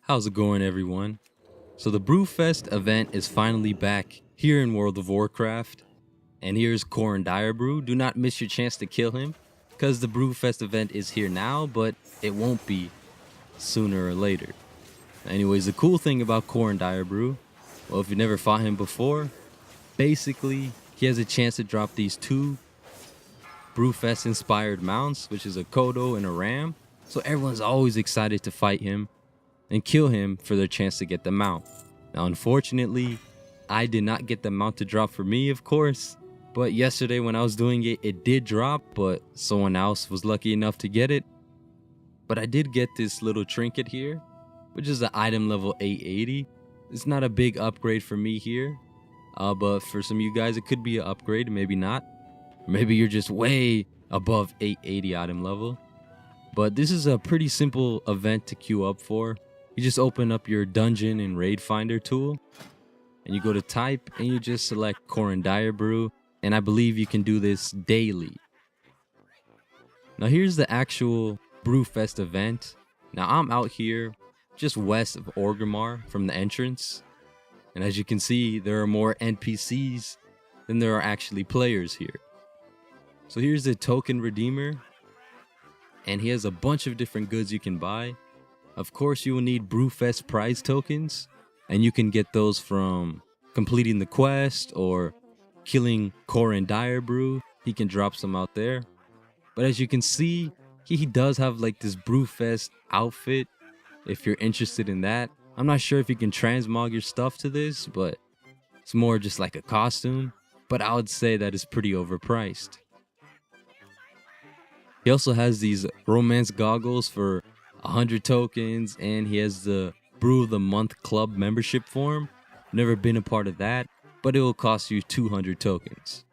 How's it going, everyone? So the Brewfest event is finally back here in World of Warcraft, and here's Corrin Direbrew. Do not miss your chance to kill him, because the Brewfest event is here now, but it won't be sooner or later. Anyways, the cool thing about Corrin Direbrew, well, if you never fought him before, basically he has a chance to drop these two Brewfest inspired mounts, which is a Kodo and a Ram. So everyone's always excited to fight him and kill him for their chance to get the mount. Now, unfortunately, I did not get the mount to drop for me, of course, but yesterday when I was doing it, it did drop, but someone else was lucky enough to get it. But I did get this little trinket here, which is the item level 880. It's not a big upgrade for me here, but for some of you guys, it could be an upgrade, maybe not. Maybe you're just way above 880 item level. But this is a pretty simple event to queue up for. You just open up your dungeon and raid finder tool, and you go to type, and you just select Corrin Direbrew, and I believe you can do this daily. Now here's the actual Brewfest event. Now I'm out here just west of Orgrimmar from the entrance, and as you can see, there are more NPCs than there are actually players here. So here's the token redeemer, and he has a bunch of different goods you can buy. Of course, you will need Brewfest prize tokens, and you can get those from completing the quest or killing Corrin Direbrew. He can drop some out there. But as you can see, he does have like this Brewfest outfit, if you're interested in that. I'm not sure if you can transmog your stuff to this, but it's more just like a costume. But I would say that is pretty overpriced. He also has these romance goggles for 100 tokens, and he has the Brew of the Month Club membership form. Never been a part of that, but it will cost you 200 tokens.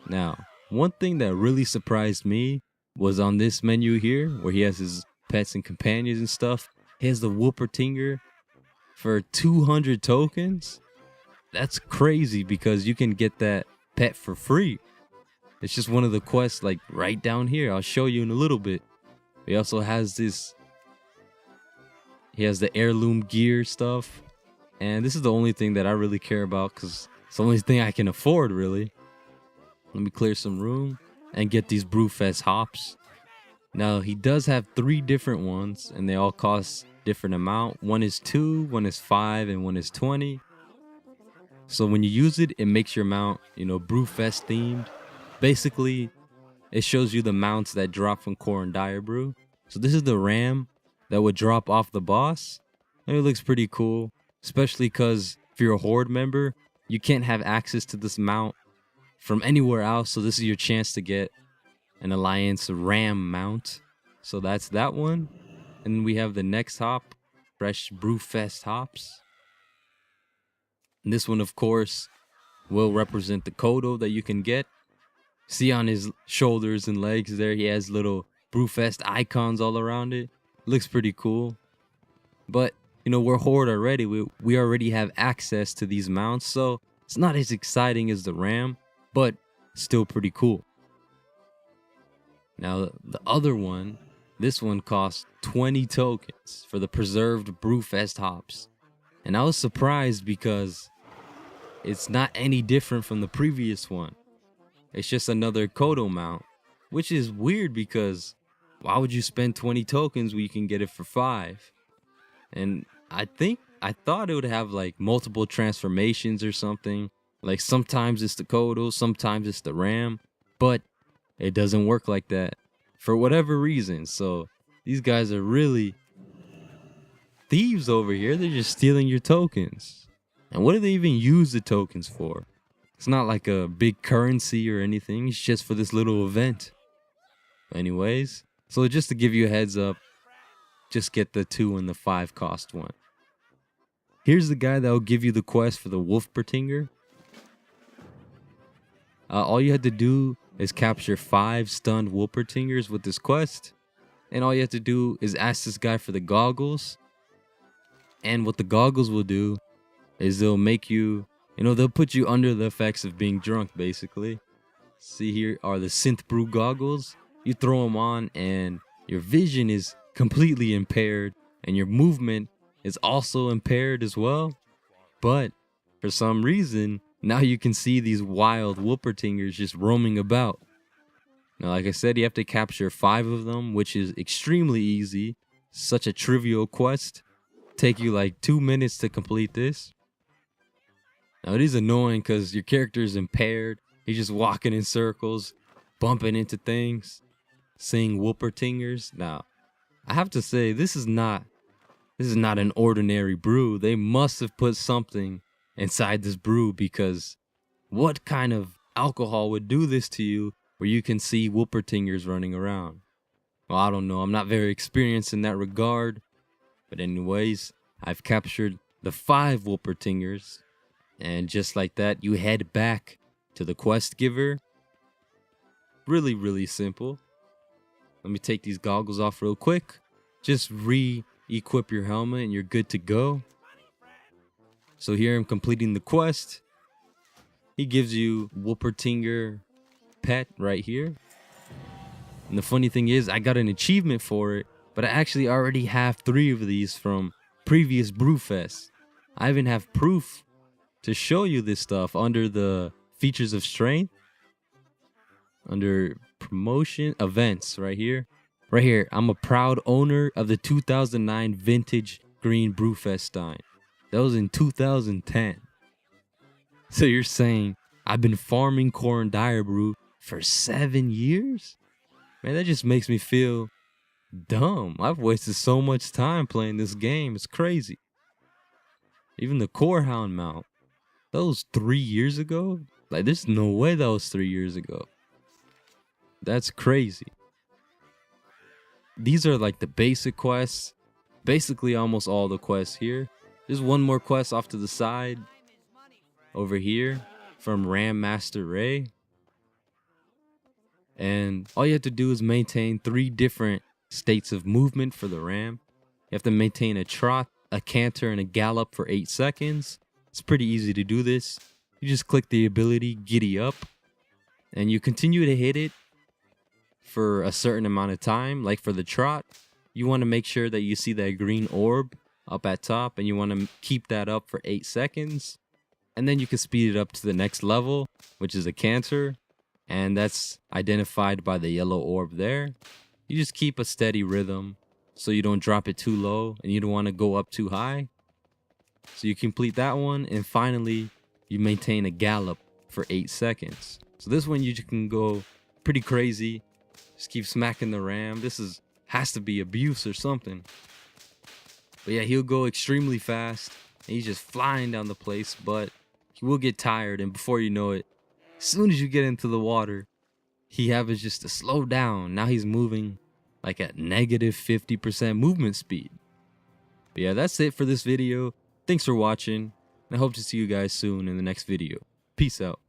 Now, one thing that really surprised me was on this menu here, where he has his pets and companions and stuff. He has the Woopertinger for 200 tokens. That's crazy because you can get that pet for free. It's just one of the quests like right down here. I'll show you in a little bit. He also has this. He has the heirloom gear stuff. And this is the only thing that I really care about because it's the only thing I can afford, really. Let me clear some room and get these Brewfest hops. Now, he does have 3 different ones, and they all cost different amount. One is 2, one is 5, and one is 20. So when you use it, it makes your mount, Brewfest themed. Basically, it shows you the mounts that drop from Corrin Direbrew. So this is the Ram that would drop off the boss, and it looks pretty cool, especially because if you're a Horde member, you can't have access to this mount from anywhere else, so this is your chance to get an Alliance Ram mount. So that's that one, and we have the next hop, fresh Brewfest hops. And this one, of course, will represent the Kodo that you can get. See on his shoulders and legs there, he has little Brewfest icons all around it. Looks pretty cool. But, we're Horde already. We already have access to these mounts, so it's not as exciting as the Ram, but still pretty cool. Now, the other one, this one costs 20 tokens for the preserved Brewfest hops. And I was surprised because it's not any different from the previous one. It's just another Kodo mount, which is weird because why would you spend 20 tokens when you can get it for 5? And I thought it would have like multiple transformations or something. Like sometimes it's the Kodo, sometimes it's the Ram, but it doesn't work like that for whatever reason. So these guys are really thieves over here. They're just stealing your tokens. And what do they even use the tokens for? It's not like a big currency or anything. It's just for this little event. Anyways, so just to give you a heads up, just get the 2 and the 5 cost one. Here's the guy that will give you the quest for the Woopertinger. All you had to do is capture 5 stunned Woopertingers with this quest. And all you have to do is ask this guy for the goggles. And what the goggles will do is they'll make you, they'll put you under the effects of being drunk, basically. See, here are the Synth Brew goggles. You throw them on and your vision is completely impaired and your movement is also impaired as well. But for some reason, now you can see these wild Whoopertingers just roaming about. Now, like I said, you have to capture 5 of them, which is extremely easy. Such a trivial quest. Take you like 2 minutes to complete this. Now, it is annoying because your character is impaired. He's just walking in circles, bumping into things, seeing Whoopertingers. Now, I have to say, this is not an ordinary brew. They must have put something inside this brew, because what kind of alcohol would do this to you where you can see Whoopertingers running around? Well, I don't know. I'm not very experienced in that regard. But anyways, I've captured the 5 Whoopertingers. And just like that, you head back to the quest giver. Really, really simple. Let me take these goggles off real quick. Just re-equip your helmet and you're good to go. So here I'm completing the quest. He gives you Whoopertinger pet right here. And the funny thing is, I got an achievement for it, but I actually already have 3 of these from previous Brewfest. I even have proof to show you this stuff under the features of strength. Under promotion events right here. Right here, I'm a proud owner of the 2009 vintage green Brewfest Stein. That was in 2010. So you're saying I've been farming Corn Dire Brew for 7 years? Man, that just makes me feel dumb. I've wasted so much time playing this game. It's crazy. Even the Corehound mount. That was 3 years ago? Like, there's no way that was 3 years ago. That's crazy. These are like the basic quests. Basically almost all the quests here. There's one more quest off to the side. Over here. From Ram Master Ray. And all you have to do is maintain 3 different states of movement for the Ram. You have to maintain a trot, a canter, and a gallop for 8 seconds. It's pretty easy to do this. You just click the ability Giddy Up. And you continue to hit it for a certain amount of time. Like for the trot, you want to make sure that you see that green orb up at top, and you want to keep that up for 8 seconds. And then you can speed it up to the next level, which is a canter. And that's identified by the yellow orb there. You just keep a steady rhythm so you don't drop it too low and you don't want to go up too high. So you complete that one, and finally you maintain a gallop for 8 seconds. So this one you can go pretty crazy. Just keep smacking the Ram. This has to be abuse or something. But yeah, he'll go extremely fast. And he's just flying down the place, but he will get tired, and before you know it, as soon as you get into the water, he happens just to slow down. Now he's moving like at negative 50% movement speed. But yeah, that's it for this video. Thanks for watching, and I hope to see you guys soon in the next video. Peace out.